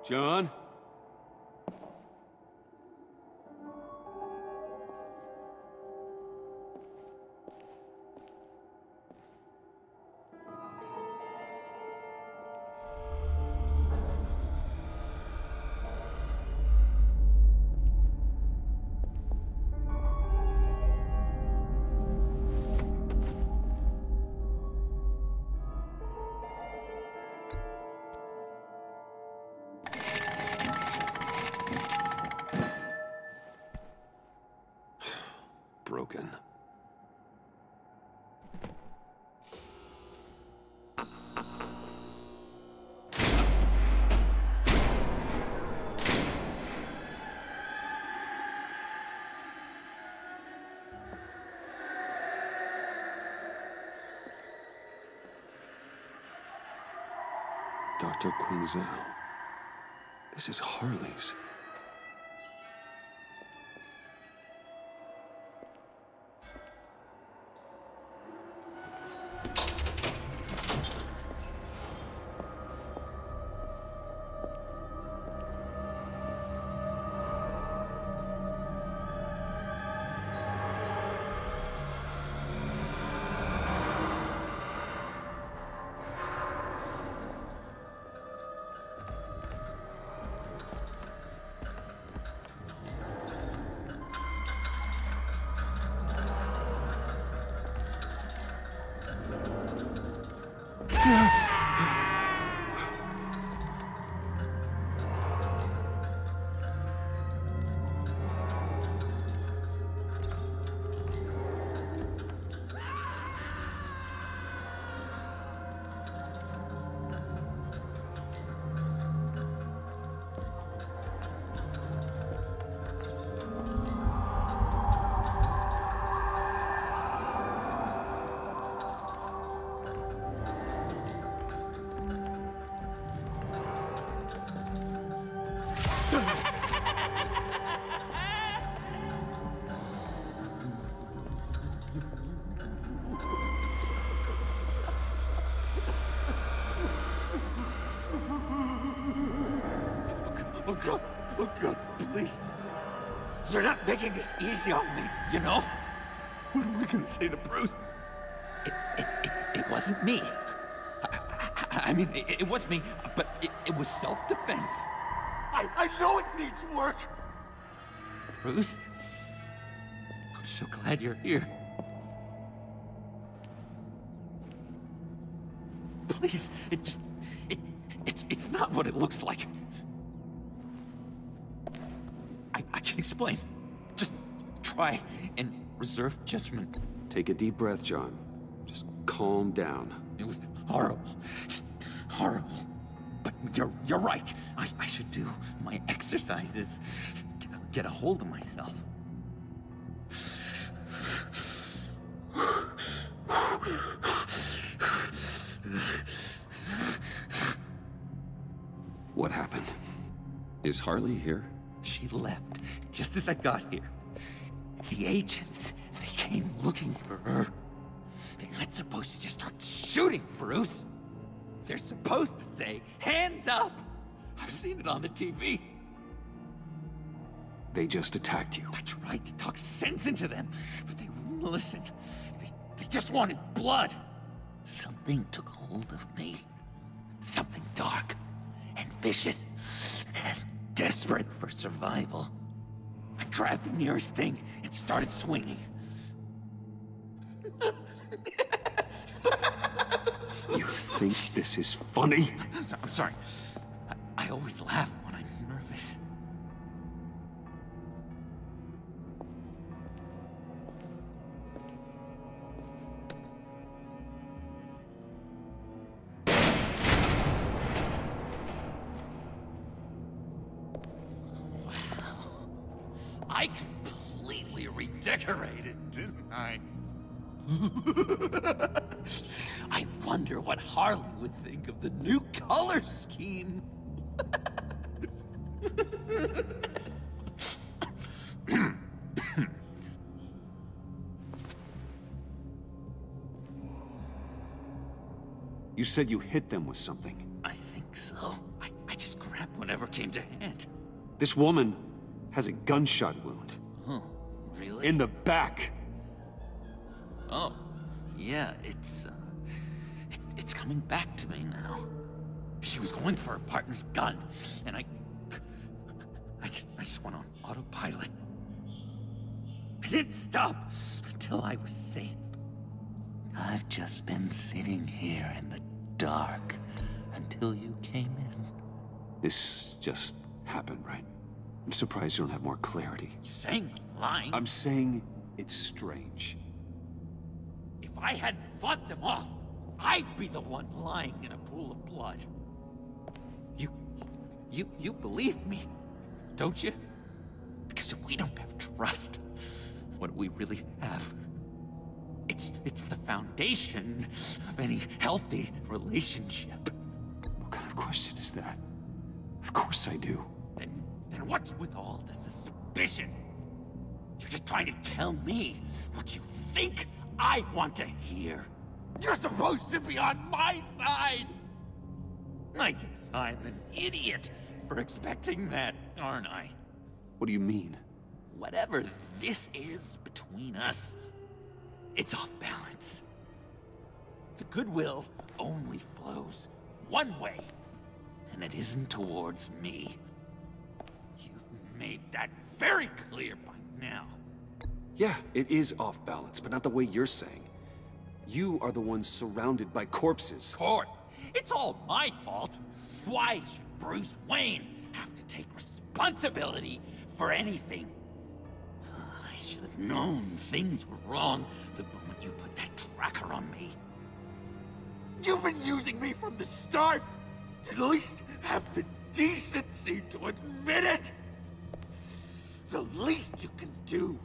S2: John? Broken. Dr. Quinzel. This is Harley's.
S10: Oh God, please. You're not making this easy on me, you know? What am I gonna say to Bruce? It wasn't me. I mean, it was me, but it was self-defense. I know it needs work. Bruce, I'm so glad you're here. Please, it's not what it looks like. I can explain. Just try and reserve judgment.
S2: Take a deep breath, John. Just calm down.
S10: It was horrible. Just horrible. But you're right. I should do my exercises. Get a hold of myself.
S2: Is Harley here?
S10: She left just as I got here. The agents, they came looking for her. They're not supposed to just start shooting, Bruce. They're supposed to say, hands up! I've seen it on the TV.
S2: They just attacked you.
S10: I tried to talk sense into them, but they wouldn't listen. They just wanted blood. Something took hold of me. Something dark and vicious and desperate for survival. I grabbed the nearest thing and started swinging.
S2: You think this is funny?
S10: I'm sorry. I always laugh when I'm nervous. I completely redecorated, didn't I? I wonder what Harley would think of the new color scheme.
S2: You said you hit them with something.
S10: I think so. I just grabbed whatever came to hand.
S2: This woman has a gunshot wound.
S10: Oh, really?
S2: In the back.
S10: Oh, yeah, it's coming back to me now. She was going for her partner's gun, and I just went on autopilot. I didn't stop until I was safe. I've just been sitting here in the dark until you came in.
S2: This just happened, right? I'm surprised you don't have more clarity.
S10: You're saying I'm lying?
S2: I'm saying it's strange.
S10: If I hadn't fought them off, I'd be the one lying in a pool of blood. You believe me, don't you? Because if we don't have trust, what do we really have? It's the foundation of any healthy relationship.
S2: What kind of question is that? Of course I do.
S10: Then what's with all the suspicion? You're just trying to tell me what you think I want to hear. You're supposed to be on my side! I guess I'm an idiot for expecting that, aren't I?
S2: What do you mean?
S10: Whatever this is between us, it's off balance. The goodwill only flows one way, and it isn't towards me. You've made that very clear by now.
S2: Yeah, it is off balance, but not the way you're saying. You are the one surrounded by corpses.
S10: Of course. It's all my fault. Why should Bruce Wayne have to take responsibility for anything? I should have known things were wrong the moment you put that tracker on me. You've been using me from the start. At least have the decency to admit it. The least you can do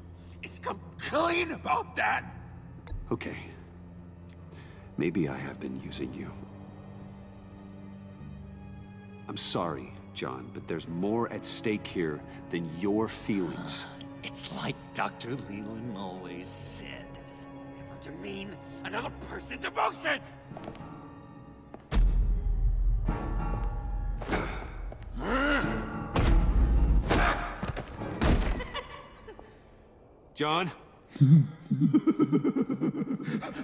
S10: is come clean about that.
S2: Okay. Maybe I have been using you. I'm sorry, John, but there's more at stake here than your feelings.
S10: It's like Dr. Leland always said. Never demean another person's emotions!
S2: John?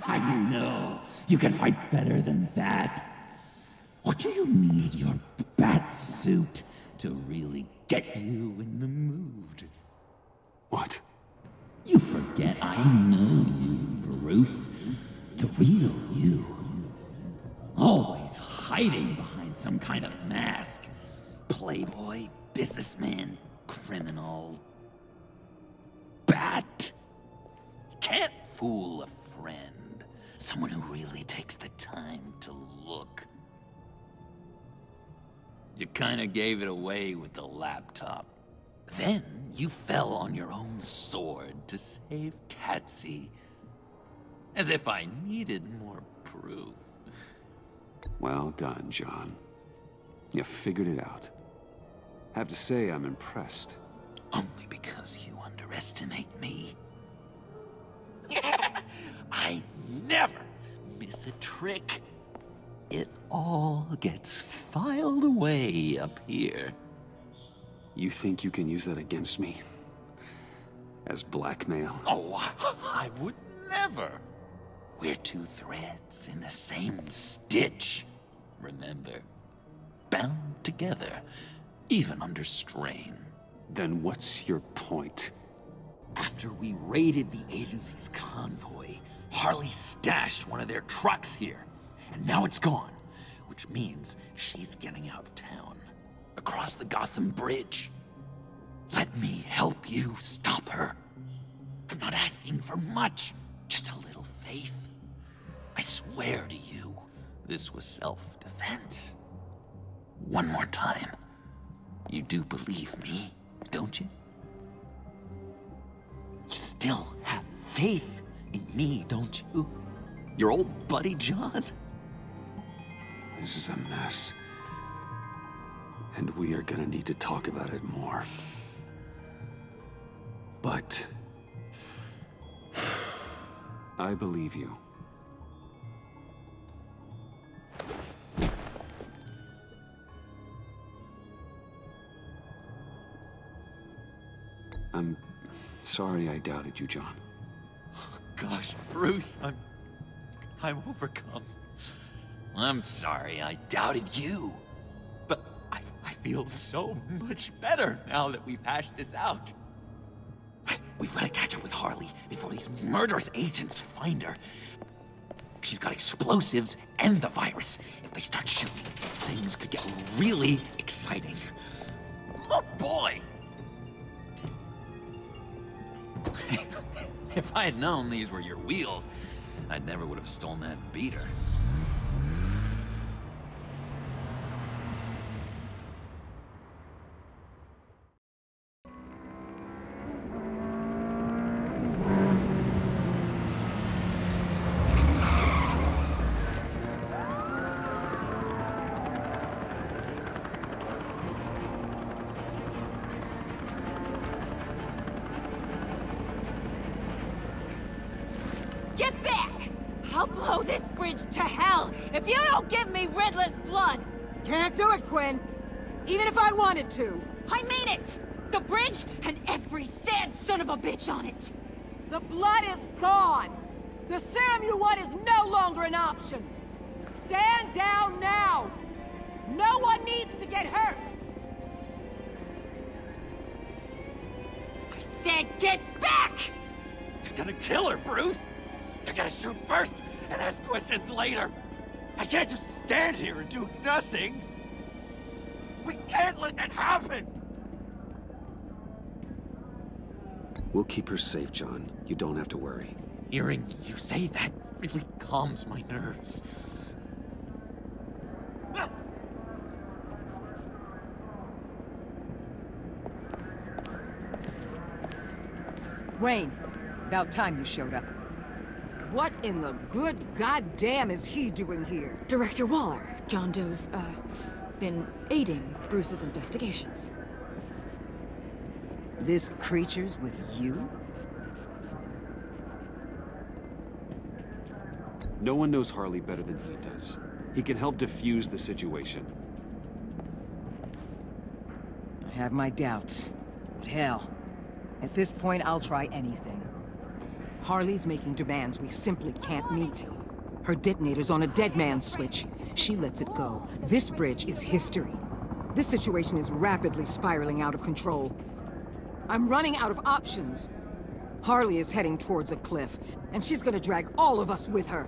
S10: I know. You can fight better than that. Or do you need your bat suit to really get you in the mood?
S2: What?
S10: You forget I know you, Bruce. The real you. Always hiding behind some kind of mask. Playboy, businessman, criminal. Bat. You can't fool a friend. Someone who really takes the time to look. You kinda gave it away with the laptop. Then you fell on your own sword to save Catsy. As if I needed more proof.
S2: Well done, John. You figured it out. Have to say, I'm impressed.
S10: Only because you underestimate me. I never miss a trick. It all gets filed away up here.
S2: You think you can use that against me? As blackmail?
S10: Oh, I would never. We're two threads in the same stitch. Remember, bound together, even under strain.
S2: Then what's your point?
S10: After we raided the agency's convoy, Harley stashed one of their trucks here. And now it's gone, which means she's getting out of town, across the Gotham Bridge. Let me help you stop her. I'm not asking for much, just a little faith. I swear to you, this was self-defense. One more time. You do believe me, don't you? You still have faith in me, don't you? Your old buddy John?
S2: This is a mess. And we are gonna need to talk about it more. But I believe you. I'm sorry I doubted you, John.
S10: Gosh, Bruce, I'm overcome. I'm sorry I doubted you. But I feel so much better now that we've hashed this out. We've got to catch up with Harley before these murderous agents find her. She's got explosives and the virus. If they start shooting, things could get really exciting. Oh boy! If I had known these were your wheels, I never would have stolen that beater.
S12: Get back! I'll blow this bridge to hell if you don't give me Riddler's blood!
S6: Can't do it, Quinn. Even if I wanted to.
S12: I mean it! The bridge and every sad son of a bitch on it!
S6: The blood is gone! The serum you want is no longer an option! Stand down now! No one needs to get hurt!
S12: I said get back!
S10: You're gonna kill her, Bruce! You're gonna shoot first and ask questions later! I can't just stand here and do nothing! We can't let that happen!
S2: We'll keep her safe, John. You don't have to worry.
S10: Hearing you say that really calms my nerves.
S6: Wayne, about time you showed up. What in the good goddamn is he doing here?
S9: Director Waller, John Doe's, been aiding Bruce's investigations.
S6: This creature's with you?
S2: No one knows Harley better than he does. He can help defuse the situation.
S6: I have my doubts. But hell, at this point I'll try anything. Harley's making demands we simply can't meet. Her detonator's on a dead man's switch. She lets it go. This bridge is history. This situation is rapidly spiraling out of control. I'm running out of options. Harley is heading towards a cliff, and she's gonna drag all of us with her.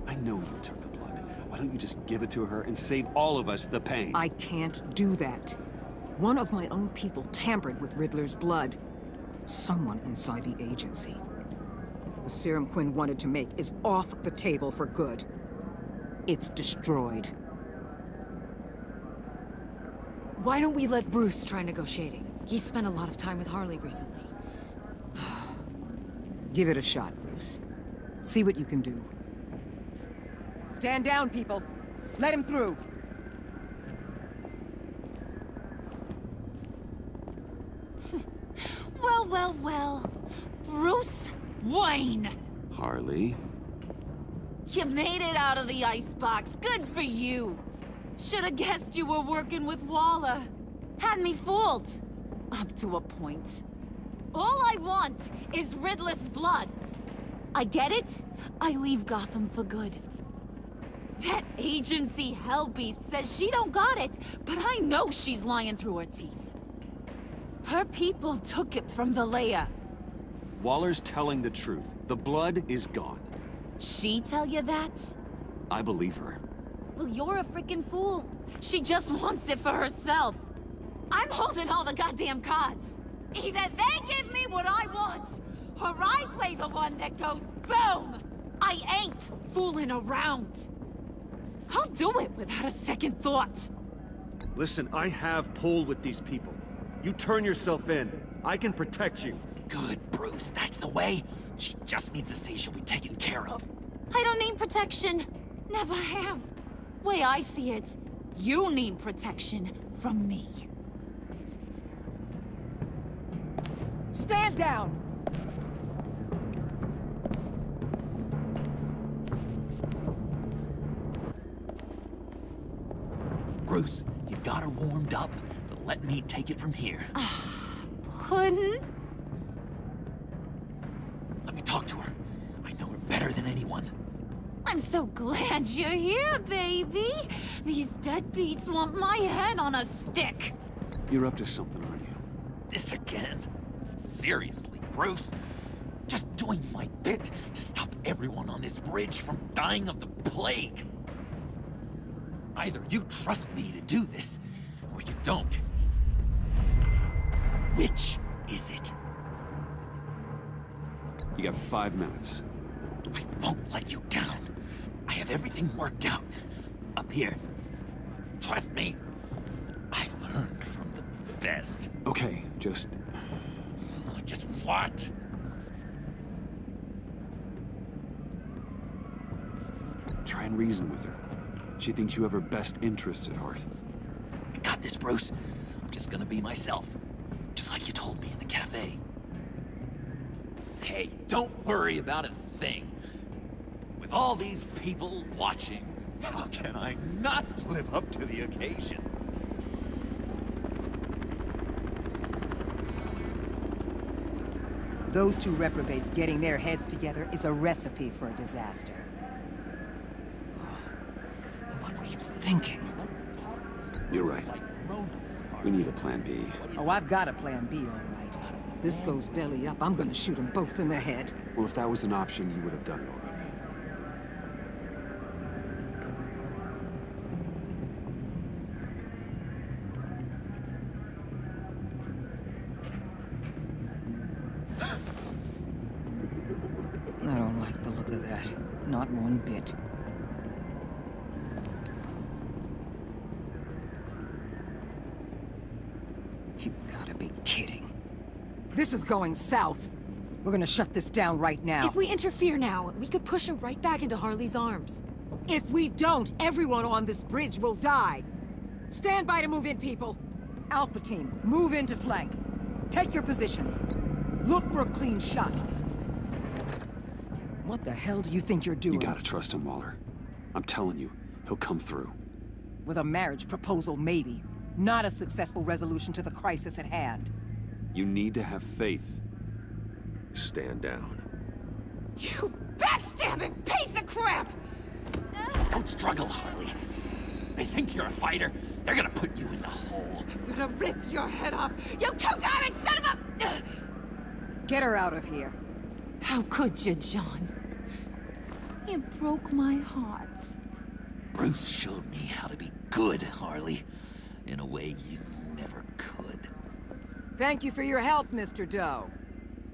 S2: I know you took the blood. Why don't you just give it to her and save all of us the pain?
S6: I can't do that. One of my own people tampered with Riddler's blood. Someone inside the agency. The serum Quinn wanted to make is off the table for good. It's destroyed.
S9: Why don't we let Bruce try negotiating? He's spent a lot of time with Harley recently.
S6: Give it a shot, Bruce. See what you can do. Stand down, people. Let him through.
S12: Well, well, well. Bruce Wayne!
S2: Harley?
S12: You made it out of the icebox. Good for you. Should have guessed you were working with Waller. Had me fooled. Up to a point. All I want is Riddler's blood. I get it. I leave Gotham for good. That agency hellbeast says she don't got it, but I know she's lying through her teeth. Her people took it from the lair.
S2: Waller's telling the truth. The blood is gone.
S12: She tell you that?
S2: I believe her.
S12: Well, you're a freaking fool. She just wants it for herself. I'm holding all the goddamn cards. Either they give me what I want, or I play the one that goes boom! I ain't fooling around. I'll do it without a second thought.
S15: Listen, I have pull with these people. You turn yourself in. I can protect you.
S10: Good, Bruce. That's the way. She just needs to see she'll be taken care of.
S12: I don't need protection. Never have. Way I see it, you need protection from me.
S6: Stand down!
S10: Bruce, you got her warmed up, but let me take it from here.
S12: Puddin'?
S10: Let me talk to her. I know her better than anyone.
S12: I'm so glad you're here, baby. These deadbeats want my head on a stick.
S2: You're up to something, aren't you?
S10: This again? Seriously, Bruce? Just doing my bit to stop everyone on this bridge from dying of the plague. Either you trust me to do this, or you don't. Which is it?
S2: You got 5 minutes.
S10: I won't let you down. I have everything worked out. Up here. Trust me. I learned from the best.
S2: Okay, just
S10: what?
S2: Try and reason with her. She thinks you have her best interests at heart.
S10: I got this, Bruce. I'm just gonna be myself. Just like you told me in the cafe. Hey, don't worry about a thing. With all these people watching, how can I not live up to the occasion?
S6: Those two reprobates getting their heads together is a recipe for a disaster. What were you thinking?
S2: You're right. We need a plan B.
S6: Oh, I've got a plan B, all right. This goes belly up, I'm gonna shoot them both in the head.
S2: Well, if that was an option, you would have done it already.
S6: I don't like the look of that. Not one bit. You gotta be kidding. This is going south. We're gonna shut this down right now.
S9: If we interfere now, we could push him right back into Harley's arms.
S6: If we don't, everyone on this bridge will die. Stand by to move in, people. Alpha team, move in to flank. Take your positions. Look for a clean shot. What the hell do you think you're doing?
S2: You gotta trust him, Waller. I'm telling you, he'll come through.
S6: With a marriage proposal, maybe. Not a successful resolution to the crisis at hand.
S2: You need to have faith. Stand down.
S12: You backstabbing piece of crap!
S10: Don't struggle, Harley. They think you're a fighter. They're gonna put you in the hole.
S12: I'm gonna rip your head off, you two-diamond son of a...
S6: Get her out of here.
S12: How could you, John? You broke my heart.
S10: Bruce showed me how to be good, Harley. In a way you never could.
S6: Thank you for your help, Mr. Doe.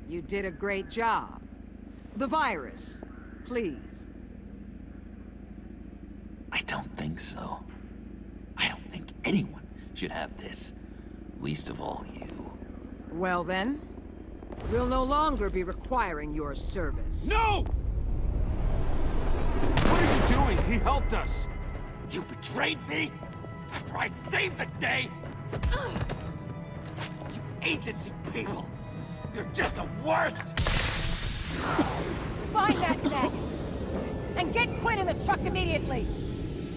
S6: You did a great job. The virus, please.
S10: I don't think so. I don't think anyone should have this. Least of all you.
S6: Well then, we'll no longer be requiring your service.
S15: No! What are you doing? He helped us.
S10: You betrayed me? After I saved the day? You agency people! You're just the worst!
S6: Find that net! And get Quinn in the truck immediately!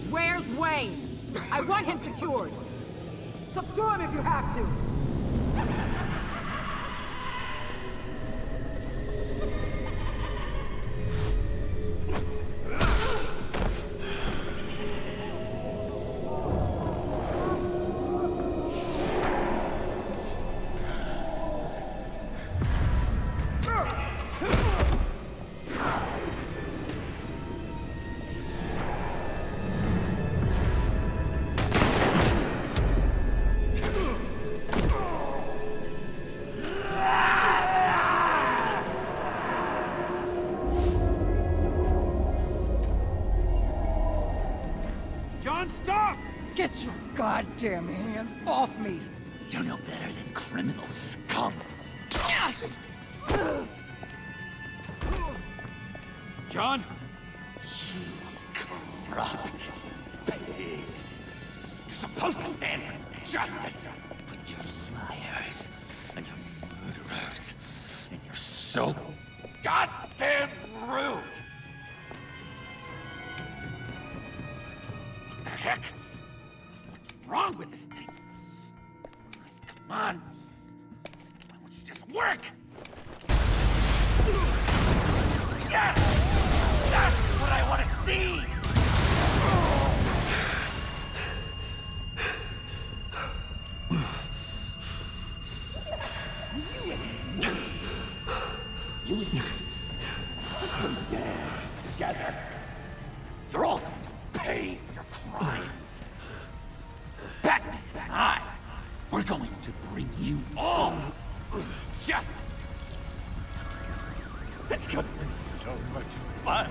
S6: Where's Wayne? I want him secured! Subdue him if you have to!
S5: Stop!
S6: Get your goddamn hands off me!
S10: You're no better than criminal scum.
S5: John?
S10: You corrupt pigs. You're supposed to stand for justice, but you're liars, and you're murderers, and you're so goddamn rude! What the heck? What's wrong with this thing? Come on! Why don't you just work? Yes! That's what I want to see! You and me, together, you're all going to pay for your crimes. Batman and I, we're going to bring you all justice. It's gonna be so much fun.